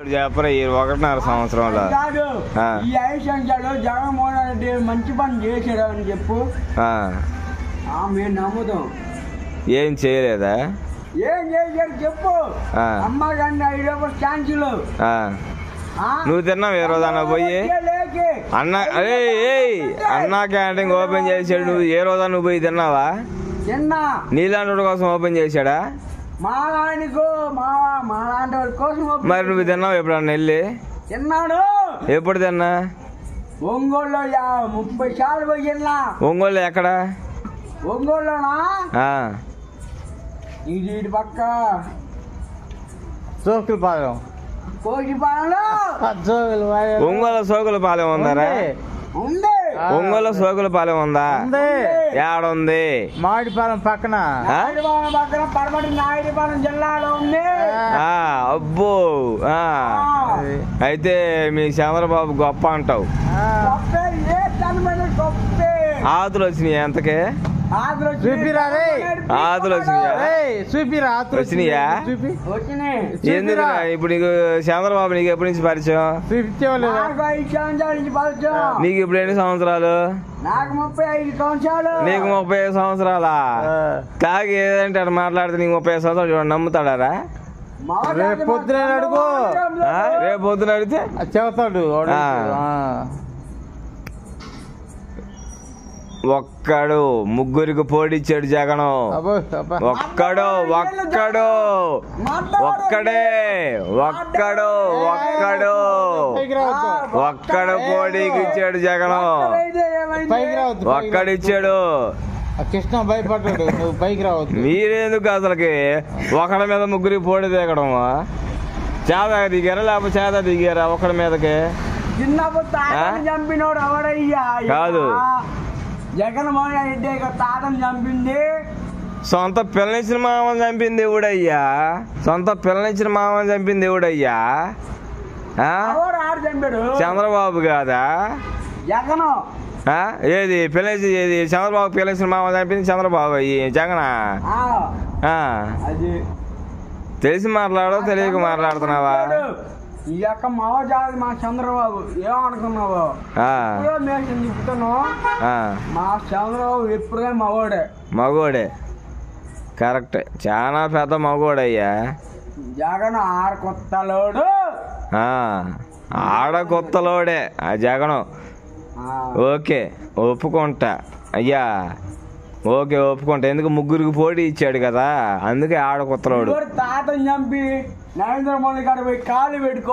చెప్పరా ఈ 1.5 సంవత్సరంలో ఈ 5 సంవత్సరాలు జగన్మోహన్ రెడ్డి మంచి పని చేశాడు అని చెప్పు. మేము నమ్ముతాం. ఏం చేయలేదా? ఏం చేశాడు చెప్పు. అమ్మ కానీ 5 రూపాయలు ఛాన్సులు నువ్వు తిన్నావు ఏ రోజన్నా పోయి? అన్నా క్యాంటీన్ ఓపెన్ చేసాడు, నువ్వు ఏ రోజా నువ్వు పోయి తిన్నావా? తిన్నా. నీలాంటి కోసం ఓపెన్ చేశాడా? మా లాంటి వాళ్ళ కోసం. మరి నువ్వు తిన్నావు ఎప్పుడన్నా వెళ్ళి? తిన్నాడు. ఎప్పుడు తిన్నా? ఒంగోలులో 30 సార్లు పోయి తిన్నా. ఒంగోలు ఎక్కడ? ఒంగోలులోనా? ఇటు పక్క సోకులపాలెం. ఒంగోలు సోకులపాలెం ఉందారా? ఉంది. ఒంగోలు సోకులపాలెం ఉందా? ఏడుంది? మామిడిపాలెం పక్కన. పక్కన పరమటి నాయుడుపాలెం జిల్లాలో ఉంది. అబ్బో. అయితే మీ చంద్రబాబు గొప్ప అంటావు. ఆతులు వచ్చినాయి ఎంతకే? వచ్చినాయా? ఎందుకు ఇప్పుడు నీకు చంద్రబాబు నీకు ఎప్పటి నుంచి పరిచయం? నీకు ఇప్పుడు ఎన్ని సంవత్సరాలు? నాకు 35 సంవత్సరాలు. నీకు 35 సంవత్సరాలా? కాకి ఏదంటే అటు మాట్లాడితే నీకు 35 సంవత్సరాలు చూడండి నమ్ముతాడారా? రేపు పొద్దున అడుగు. రేపు పొద్దున అడిగితే చెబుతాడు. ఒక్కడు ముగ్గురికి పోటీచ్చాడు జగను. ఒక్కడే పోటీకి ఇచ్చాడు జగను. ఒక్కడిచ్చాడు. కృష్ణ భయపడ్డాడు, నువ్వు పైకి రావద్దు. మీరెందుకు అసలుకి ఒకడి మీద ముగ్గురికి పోటీ దిగడం? చేత దిగారా లేకపోతే చేత దిగారా ఒకడి మీదకి? చంపినోడు ఎవడయ్యా? కాదు, జగన్మోహన్ రెడ్డి తాతను చంపింది. సొంత పిల్లనిచ్చిన మామని చంపింది ఎవడయ్యా? సొంత పిల్లనిచ్చిన మామని చంపింది ఎవడయ్యా? చంద్రబాబు కాదా? జగను. ఏది పిల్లనిచ్చి ఏది చంద్రబాబు పిల్లనిచ్చిన మామని చంపింది చంద్రబాబు. జగనా? తెలిసి మాట్లాడో తెలియక మాట్లాడుతున్నావా? ఈ యొక్క మావజాది మా చంద్రబాబు ఏమనుకున్నావు? మేము చెప్తాను, మా చంద్రబాబు ఎప్పుడే మగోడే. కరెక్ట్, చాలా పెద్ద మగోడయ్యా. జగన్ కొత్తలోడు. కొత్తలోడే ఆ జగను. ఓకే ఒప్పుకుంటా అయ్యా, ఓకే ఒప్పుకుంటా. ఎందుకు ముగ్గురికి పోటీ ఇచ్చాడు కదా, అందుకే కొత్తలోడు. తాతని చంపి నరేంద్ర మోడీ గారు పోయి కాలు పెట్టుకో.